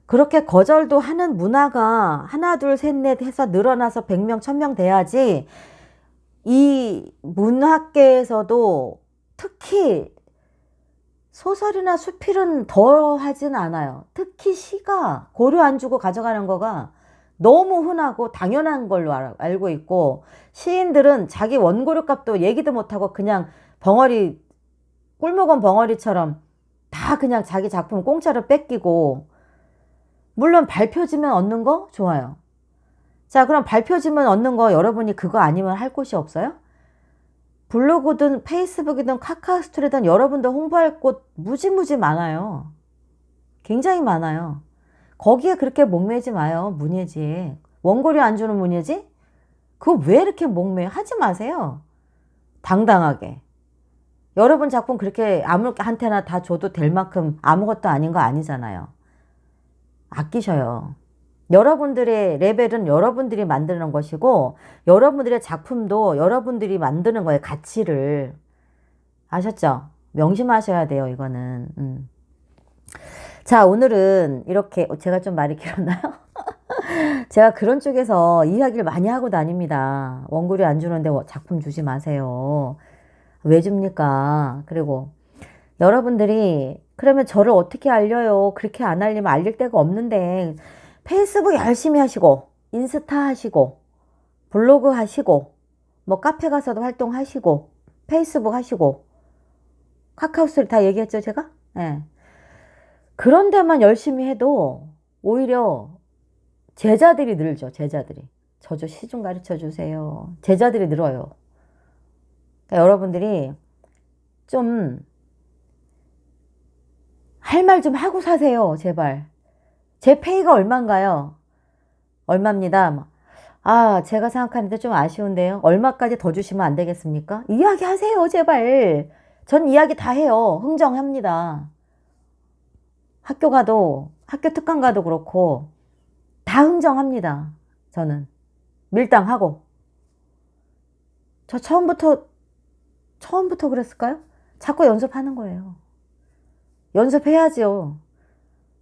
그렇게 거절도 하는 문화가 하나 둘 셋 넷 해서 늘어나서 100명 1000명 돼야지, 이 문학계에서도 특히 소설이나 수필은 더 하진 않아요. 특히 시가 고려 안 주고 가져가는 거가 너무 흔하고 당연한 걸로 알고 있고, 시인들은 자기 원고료 값도 얘기도 못하고 그냥 벙어리, 꿀먹은 벙어리처럼 다 그냥 자기 작품 공짜로 뺏기고, 물론 발표지면 얻는 거 좋아요. 자, 그럼 발표지면 얻는 거 여러분이 그거 아니면 할 곳이 없어요? 블로그든 페이스북이든 카카오스토리든 여러분도 홍보할 곳 무지무지 많아요. 굉장히 많아요. 거기에 그렇게 목매지 마요. 문예지에. 원고료 안 주는 문예지? 그거 왜 이렇게 목매? 하지 마세요. 당당하게. 여러분 작품 그렇게 아무한테나 다 줘도 될 만큼 아무것도 아닌 거 아니잖아요. 아끼셔요. 여러분들의 레벨은 여러분들이 만드는 것이고, 여러분들의 작품도 여러분들이 만드는 거예요. 가치를. 아셨죠? 명심하셔야 돼요, 이거는. 자, 오늘은 이렇게, 제가 좀 말이 길었나요? 제가 그런 쪽에서 이야기를 많이 하고 다닙니다. 원고료 안 주는데 작품 주지 마세요. 왜 줍니까? 그리고 여러분들이 그러면 저를 어떻게 알려요? 그렇게 안 알리면 알릴 데가 없는데, 페이스북 열심히 하시고, 인스타 하시고, 블로그 하시고, 뭐 카페 가서도 활동하시고, 페이스북 하시고, 카카오스토리 다 얘기했죠, 제가? 네. 그런 데만 열심히 해도 오히려 제자들이 늘죠, 제자들이. 저 좀 시 좀 가르쳐 주세요. 제자들이 늘어요. 그러니까 여러분들이 좀 할 말 좀 하고 사세요, 제발. 제 페이가 얼마인가요? 얼마입니다. 아, 제가 생각하는데 좀 아쉬운데요. 얼마까지 더 주시면 안 되겠습니까? 이야기 하세요, 제발. 전 이야기 다 해요. 흥정합니다. 학교 특강 가도 그렇고 다 흥정합니다. 저는 밀당하고. 저 처음부터 그랬을까요? 자꾸 연습하는 거예요. 연습해야지요.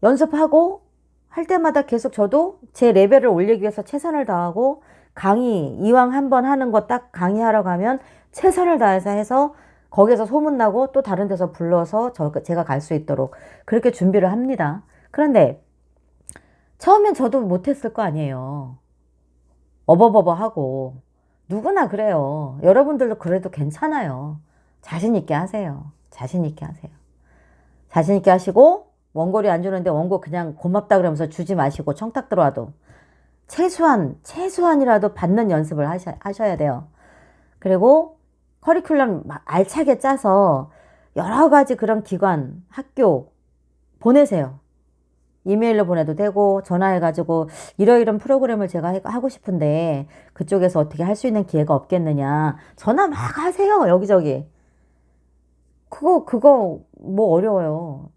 연습하고 할 때마다 계속 저도 제 레벨을 올리기 위해서 최선을 다하고, 강의 이왕 한번 하는 거 딱 강의하러 가면 최선을 다해서 해서 거기서 소문나고 또 다른 데서 불러서 제가 갈 수 있도록 그렇게 준비를 합니다. 그런데 처음엔 저도 못했을 거 아니에요. 어버버버 하고. 누구나 그래요. 여러분들도 그래도 괜찮아요. 자신 있게 하세요. 자신 있게 하세요. 자신 있게 하시고, 원고리 안 주는데 원고 그냥 고맙다 그러면서 주지 마시고, 청탁 들어와도 최소한이라도 받는 연습을 하셔야 돼요. 그리고 커리큘럼 알차게 짜서 여러 가지 그런 기관, 학교 보내세요. 이메일로 보내도 되고, 전화해가지고 이러이런 프로그램을 제가 하고 싶은데 그쪽에서 어떻게 할 수 있는 기회가 없겠느냐. 전화 막 하세요. 여기저기. 그거 뭐 어려워요.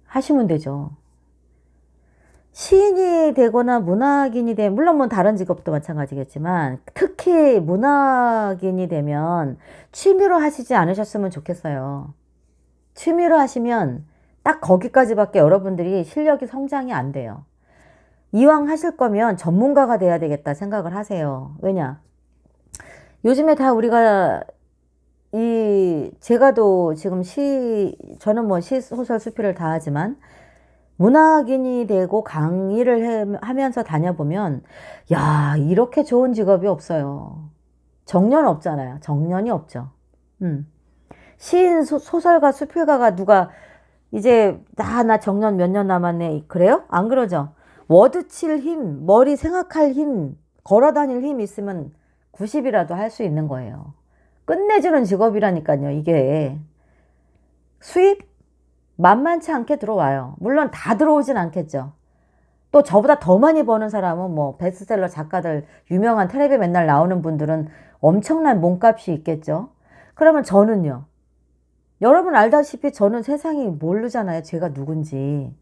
하시면 되죠. 시인이 되거나 문학인이 되면, 물론 뭐 다른 직업도 마찬가지겠지만, 특히 문학인이 되면 취미로 하시지 않으셨으면 좋겠어요. 취미로 하시면 딱 거기까지밖에 여러분들이 실력이 성장이 안 돼요. 이왕 하실 거면 전문가가 돼야 되겠다 생각을 하세요. 왜냐? 요즘에 다 우리가 제가도 지금 저는 뭐 시, 소설, 수필을 다 하지만, 문학인이 되고 강의를 하면서 다녀보면, 야, 이렇게 좋은 직업이 없어요. 정년 없잖아요. 정년이 없죠. 시인, 소설가, 수필가가 누가 이제 나 정년 몇 년 남았네. 그래요? 안 그러죠? 워드 칠 힘, 머리 생각할 힘, 걸어 다닐 힘 있으면 90이라도 할 수 있는 거예요. 끝내주는 직업이라니까요, 이게. 수입? 만만치 않게 들어와요. 물론 다 들어오진 않겠죠. 또 저보다 더 많이 버는 사람은 뭐 베스트셀러 작가들, 유명한 텔레비에 맨날 나오는 분들은 엄청난 몸값이 있겠죠. 그러면 저는요. 여러분 알다시피 저는 세상이 모르잖아요. 제가 누군지.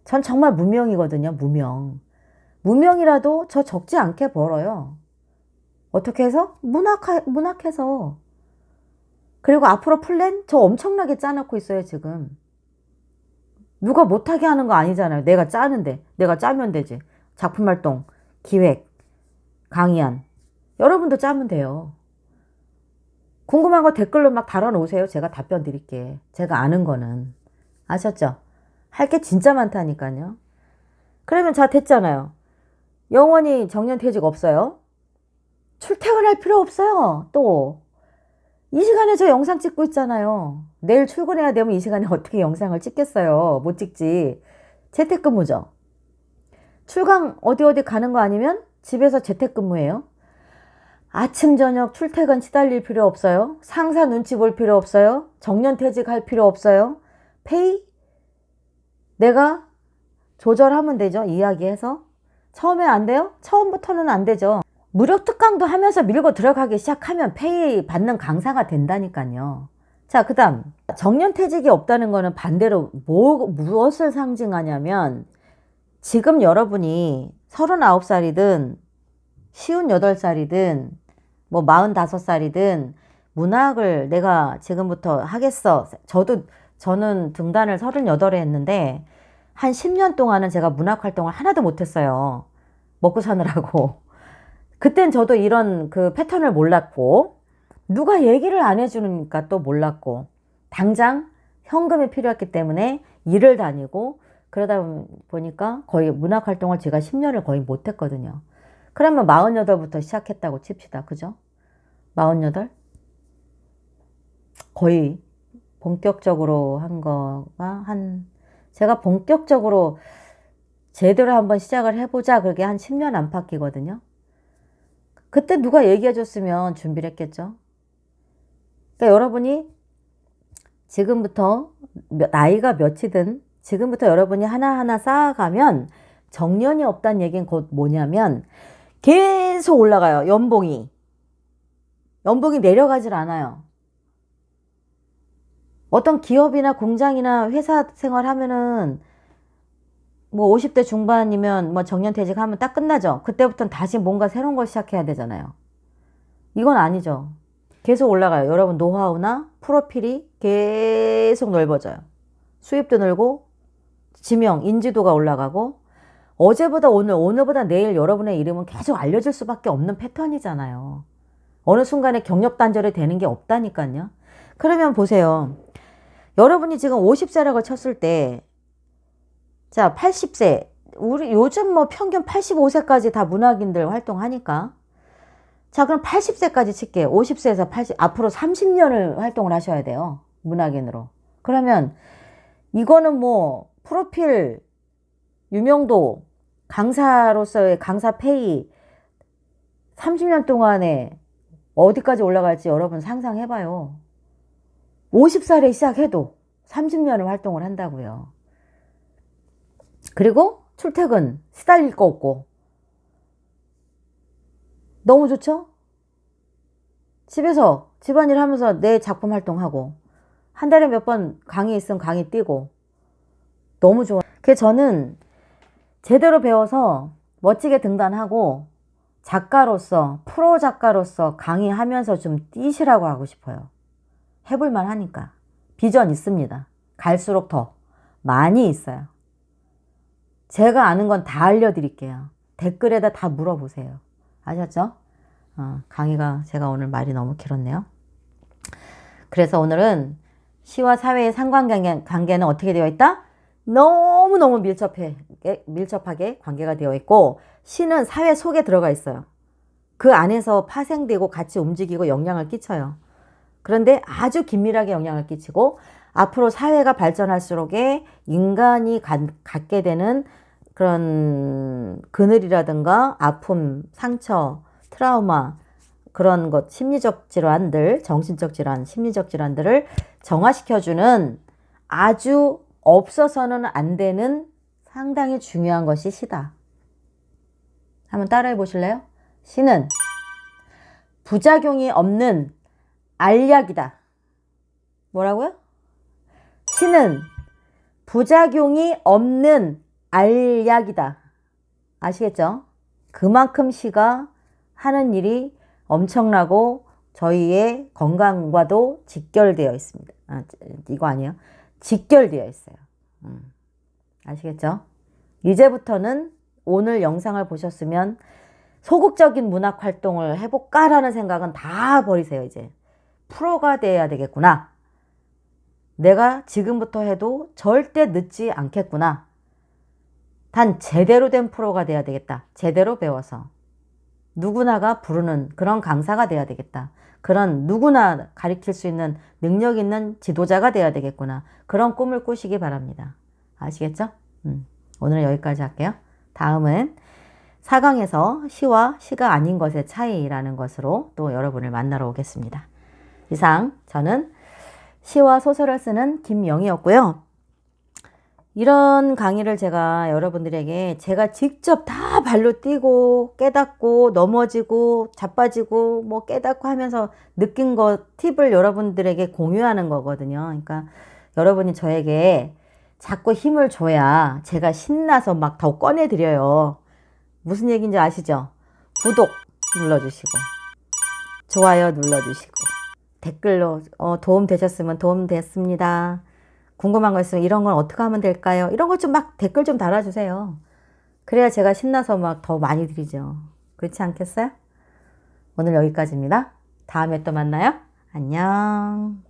전 정말 무명이거든요. 무명이라도 저 적지 않게 벌어요. 어떻게 해서? 문학해서. 그리고 앞으로 플랜? 저 엄청나게 짜놓고 있어요, 지금. 누가 못하게 하는 거 아니잖아요. 내가 짜는데. 내가 짜면 되지. 작품 활동, 기획, 강의안. 여러분도 짜면 돼요. 궁금한 거 댓글로 막 달아놓으세요. 제가 답변 드릴게. 제가 아는 거는. 아셨죠? 할 게 진짜 많다니까요. 그러면 자, 됐잖아요. 영원히 정년퇴직 없어요. 출퇴근할 필요 없어요. 또. 이 시간에 저 영상 찍고 있잖아요. 내일 출근해야 되면 이 시간에 어떻게 영상을 찍겠어요. 못 찍지. 재택근무죠. 출강 어디 가는 거 아니면 집에서 재택근무예요. 아침 저녁 출퇴근 시달릴 필요 없어요. 상사 눈치 볼 필요 없어요. 정년퇴직할 필요 없어요. 페이 내가 조절하면 되죠. 이야기해서. 처음에 안 돼요? 처음부터는 안 되죠. 무료 특강도 하면서 밀고 들어가기 시작하면 페이 받는 강사가 된다니까요. 자, 그 다음 정년퇴직이 없다는 거는 반대로 무엇을 상징하냐면, 지금 여러분이 39살이든 58살이든 뭐 45살이든 문학을 내가 지금부터 하겠어. 저는 등단을 38에 했는데 한 10년 동안은 제가 문학 활동을 하나도 못했어요. 먹고 사느라고. 그땐 저도 이런 그 패턴을 몰랐고, 누가 얘기를 안 해주니까 또 몰랐고, 당장 현금이 필요했기 때문에 일을 다니고, 그러다 보니까 거의 문학 활동을 제가 10년을 거의 못했거든요. 그러면 48부터 시작했다고 칩시다. 그죠? 48? 거의 본격적으로 한 거가 제가 본격적으로 제대로 한번 시작을 해보자. 그렇게 한 10년 안팎이거든요. 그때 누가 얘기해 줬으면 준비를 했겠죠. 그러니까 여러분이 지금부터 나이가 몇이든 지금부터 여러분이 하나하나 쌓아가면 정년이 없다는 얘기는 곧 뭐냐면 계속 올라가요. 연봉이 내려가질 않아요. 어떤 기업이나 공장이나 회사 생활하면은 뭐 50대 중반이면 뭐 정년퇴직하면 딱 끝나죠. 그때부터는 다시 뭔가 새로운 걸 시작해야 되잖아요. 이건 아니죠. 계속 올라가요. 여러분 노하우나 프로필이 계속 넓어져요. 수입도 늘고 지명, 인지도가 올라가고 어제보다 오늘, 오늘보다 내일 여러분의 이름은 계속 알려질 수밖에 없는 패턴이잖아요. 어느 순간에 경력 단절이 되는 게 없다니까요. 그러면 보세요. 여러분이 지금 50세라고 쳤을 때, 자, 80세. 우리 요즘 뭐 평균 85세까지 다 문학인들 활동하니까. 자, 그럼 80세까지 칠게요. 50세에서 80, 앞으로 30년을 활동을 하셔야 돼요. 문학인으로. 그러면 이거는 뭐 프로필, 유명도, 강사로서의 강사 페이 30년 동안에 어디까지 올라갈지 여러분 상상해봐요. 50살에 시작해도 30년을 활동을 한다고요. 그리고 출퇴근 시달릴 거 없고 너무 좋죠? 집에서 집안일 하면서 내 작품 활동하고 한 달에 몇 번 강의 있으면 강의 뛰고 너무 좋아요. 그래서 저는 제대로 배워서 멋지게 등단하고 작가로서 프로 작가로서 강의하면서 좀 뛰시라고 하고 싶어요. 해볼만 하니까. 비전 있습니다. 갈수록 더 많이 있어요. 제가 아는 건 다 알려드릴게요. 댓글에다 다 물어보세요. 아셨죠? 강의가 제가 오늘 말이 너무 길었네요. 그래서 오늘은 시와 사회의 상관관계는 어떻게 되어 있다? 너무너무 밀접하게 관계가 되어 있고 시는 사회 속에 들어가 있어요. 그 안에서 파생되고 같이 움직이고 영향을 끼쳐요. 그런데 아주 긴밀하게 영향을 끼치고 앞으로 사회가 발전할수록에 인간이 갖게 되는 그런 그늘이라든가 아픔, 상처, 트라우마 그런 것, 심리적 질환들, 정신적 질환, 심리적 질환들을 정화시켜주는 아주 없어서는 안 되는 상당히 중요한 것이 시다. 한번 따라해 보실래요? 시는 부작용이 없는 알약이다. 뭐라고요? 시는 부작용이 없는 알약이다. 아시겠죠? 그만큼 시가 하는 일이 엄청나고 저희의 건강과도 직결되어 있습니다. 이거 아니에요? 직결되어 있어요. 아시겠죠? 이제부터는 오늘 영상을 보셨으면 소극적인 문학 활동을 해볼까라는 생각은 다 버리세요. 이제 프로가 돼야 되겠구나. 내가 지금부터 해도 절대 늦지 않겠구나. 단 제대로 된 프로가 돼야 되겠다. 제대로 배워서 누구나가 부르는 그런 강사가 돼야 되겠다. 그런 누구나 가르칠 수 있는 능력 있는 지도자가 돼야 되겠구나. 그런 꿈을 꾸시기 바랍니다. 아시겠죠? 오늘은 여기까지 할게요. 다음은 4강에서 시와 시가 아닌 것의 차이라는 것으로 또 여러분을 만나러 오겠습니다. 이상 저는 시와 소설을 쓰는 김영희였고요. 이런 강의를 제가 여러분들에게 제가 직접 다 발로 뛰고 깨닫고 넘어지고 자빠지고 뭐 깨닫고 하면서 느낀 것 팁을 여러분들에게 공유하는 거거든요. 그러니까 여러분이 저에게 자꾸 힘을 줘야 제가 신나서 막 더 꺼내드려요. 무슨 얘기인지 아시죠? 구독 눌러주시고 좋아요 눌러주시고 댓글로 도움 되셨으면 도움 됐습니다. 궁금한 거 있으면 이런 건 어떻게 하면 될까요? 이런 거 좀 막 댓글 좀 달아주세요. 그래야 제가 신나서 막 더 많이 드리죠. 그렇지 않겠어요? 오늘 여기까지입니다. 다음에 또 만나요. 안녕.